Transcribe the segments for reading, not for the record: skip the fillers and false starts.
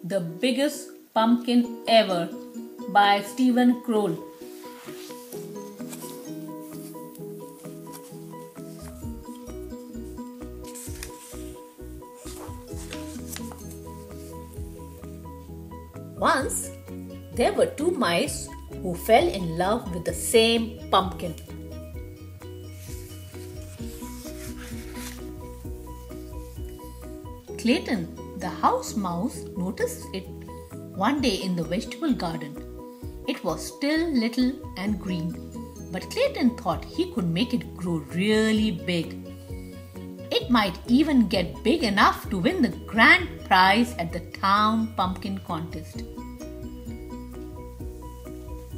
The Biggest Pumpkin Ever by Kroll. Once, there were two mice who fell in love with the same pumpkin. Clayton, the house mouse, noticed it one day in the vegetable garden. It was still little and green, but Clayton thought he could make it grow really big. It might even get big enough to win the grand prize at the town pumpkin contest.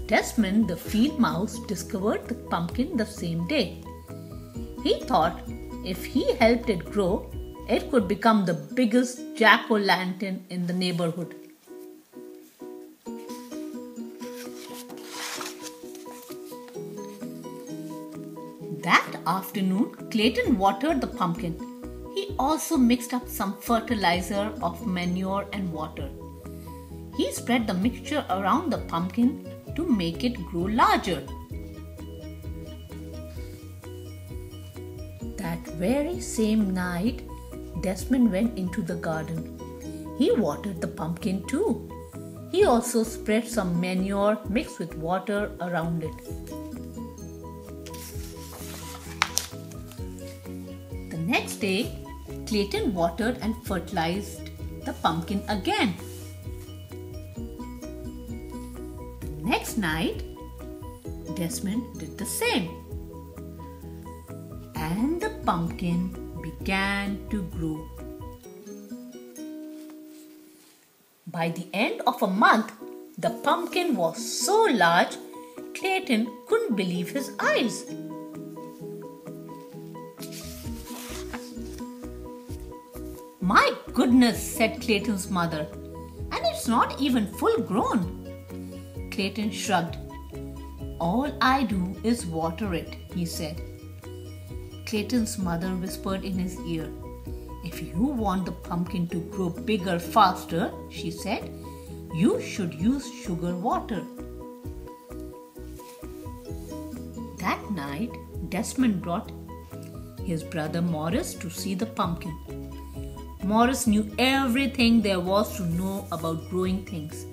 Desmond, the field mouse, discovered the pumpkin the same day. He thought if he helped it grow, it could become the biggest jack-o'-lantern in the neighborhood. That afternoon, Clayton watered the pumpkin. He also mixed up some fertilizer of manure and water. He spread the mixture around the pumpkin to make it grow larger. That very same night, Desmond went into the garden. He watered the pumpkin too. He also spread some manure mixed with water around it. The next day, Clayton watered and fertilized the pumpkin again. The next night, Desmond did the same. And the pumpkin began to grow. By the end of a month, the pumpkin was so large, Clayton couldn't believe his eyes. "My goodness," said Clayton's mother, "and it's not even full grown." Clayton shrugged. "All I do is water it," he said. Clayton's mother whispered in his ear. "If you want the pumpkin to grow bigger faster," she said, "you should use sugar water." That night, Desmond brought his brother Morris to see the pumpkin. Morris knew everything there was to know about growing things.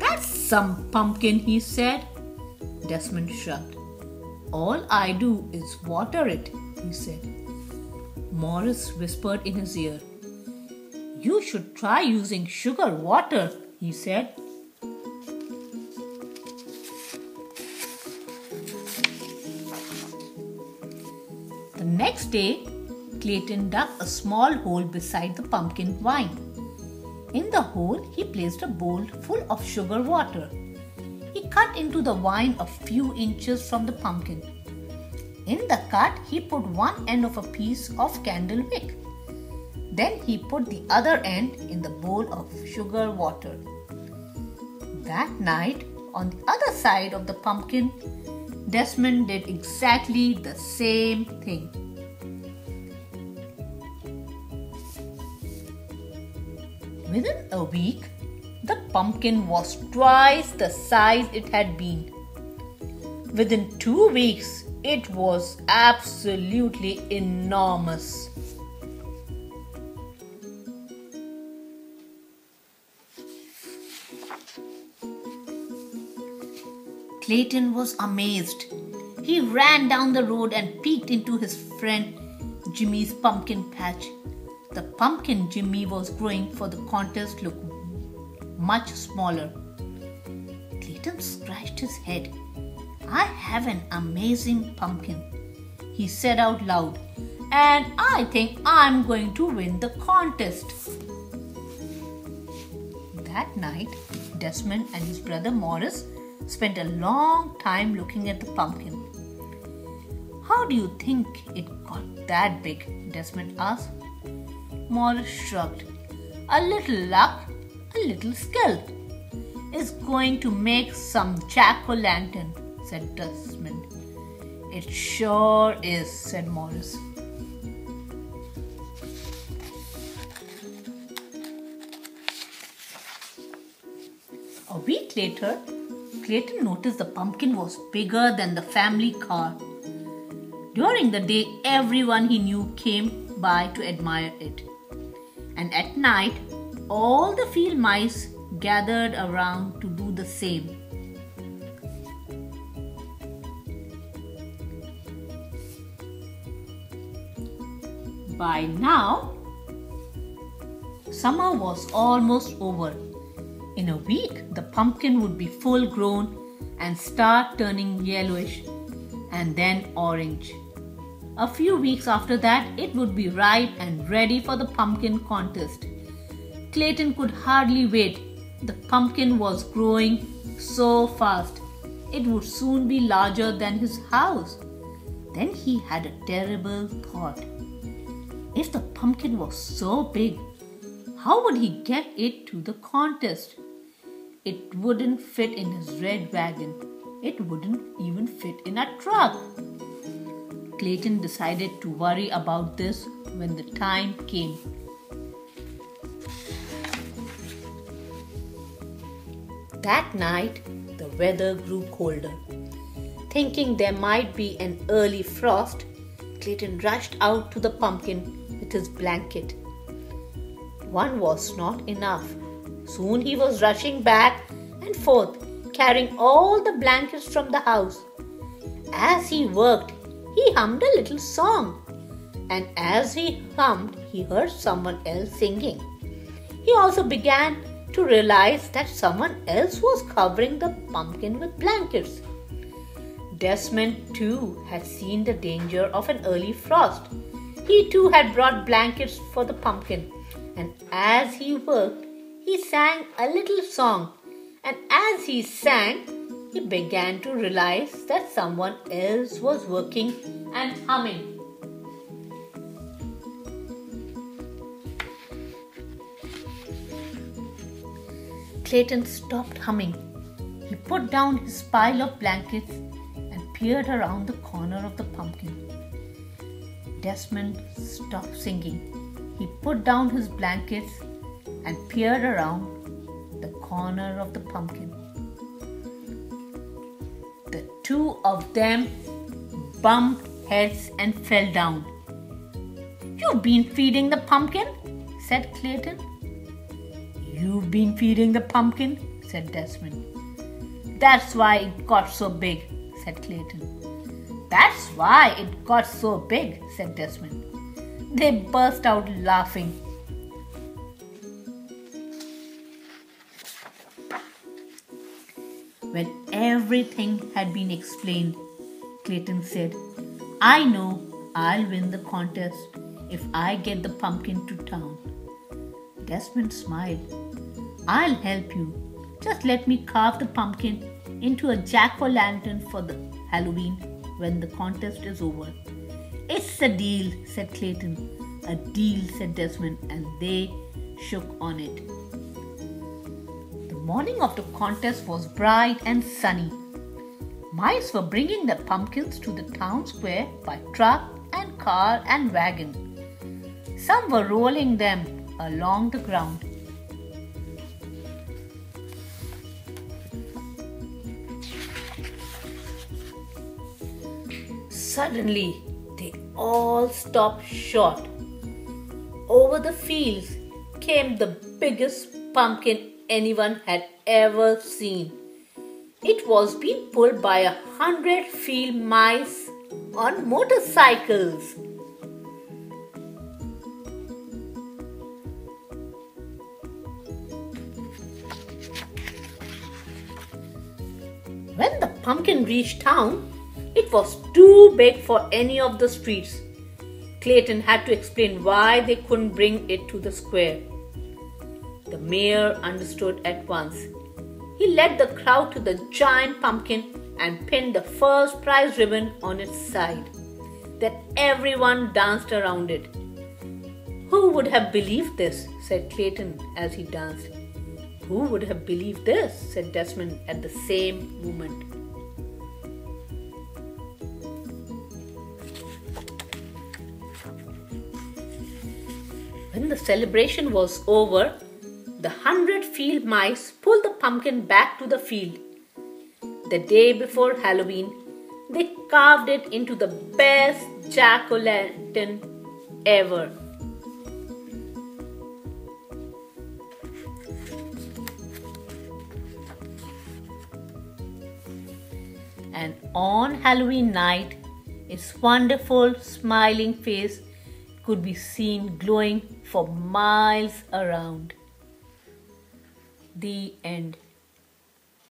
"That's some pumpkin," he said. Desmond shrugged. "All I do is water it," he said. Morris whispered in his ear. "You should try using sugar water," he said. The next day, Clayton dug a small hole beside the pumpkin vine. In the hole, he placed a bowl full of sugar water. He cut into the vine a few inches from the pumpkin. In the cut, he put one end of a piece of candle wick. Then he put the other end in the bowl of sugar water. That night, on the other side of the pumpkin, Desmond did exactly the same thing. Within a week, the pumpkin was twice the size it had been. Within 2 weeks, it was absolutely enormous. Clayton was amazed. He ran down the road and peeked into his friend Jimmy's pumpkin patch. The pumpkin Jimmy was growing for the contest looked much smaller. Clayton scratched his head. "I have an amazing pumpkin," he said out loud, "and I think I'm going to win the contest." That night, Desmond and his brother Morris spent a long time looking at the pumpkin. "How do you think it got that big?" Desmond asked. Morris shrugged. "A little luck, a little skill. It's going to make some jack-o'-lantern," said Desmond. "It sure is," said Morris. A week later, Clayton noticed the pumpkin was bigger than the family car. During the day, everyone he knew came by to admire it. And at night, all the field mice gathered around to do the same. By now, summer was almost over. In a week, the pumpkin would be full grown and start turning yellowish and then orange. A few weeks after that, it would be ripe and ready for the pumpkin contest. Clayton could hardly wait. The pumpkin was growing so fast. It would soon be larger than his house. Then he had a terrible thought. If the pumpkin was so big, how would he get it to the contest? It wouldn't fit in his red wagon. It wouldn't even fit in a truck. Clayton decided to worry about this when the time came. That night, the weather grew colder. Thinking there might be an early frost, Clayton rushed out to the pumpkin with his blanket. One was not enough. Soon he was rushing back and forth, carrying all the blankets from the house. As he worked, he hummed a little song. And as he hummed, he heard someone else singing. He also began to realize that someone else was covering the pumpkin with blankets. Desmond too had seen the danger of an early frost. He too had brought blankets for the pumpkin, and as he worked, he sang a little song. And as he sang, he began to realize that someone else was working and humming. Clayton stopped humming. He put down his pile of blankets and peered around the corner of the pumpkin. Desmond stopped singing. He put down his blankets and peered around the corner of the pumpkin. The two of them bumped heads and fell down. "You've been feeding the pumpkin?" said Clayton. "You've been feeding the pumpkin," said Desmond. "That's why it got so big," said Clayton. "That's why it got so big," said Desmond. They burst out laughing. When everything had been explained, Clayton said, "I know I'll win the contest if I get the pumpkin to town." Desmond smiled. "I'll help you. Just let me carve the pumpkin into a jack-o'-lantern for the Halloween when the contest is over." "It's a deal," said Clayton. "A deal," said Desmond, and they shook on it. The morning of the contest was bright and sunny. Mice were bringing the pumpkins to the town square by truck and car and wagon. Some were rolling them along the ground. Suddenly, they all stopped short. Over the fields came the biggest pumpkin anyone had ever seen. It was being pulled by 100 field mice on motorcycles. When the pumpkin reached town, it was too big for any of the streets. Clayton had to explain why they couldn't bring it to the square. The mayor understood at once. He led the crowd to the giant pumpkin and pinned the first prize ribbon on its side. Then everyone danced around it. "Who would have believed this?" said Clayton as he danced. "Who would have believed this?" said Desmond at the same moment. When the celebration was over, The 100 field mice pulled the pumpkin back to the field. The day before Halloween, they carved it into the best jack-o'-lantern ever. And on Halloween night, its wonderful smiling face could be seen glowing for miles around. The end.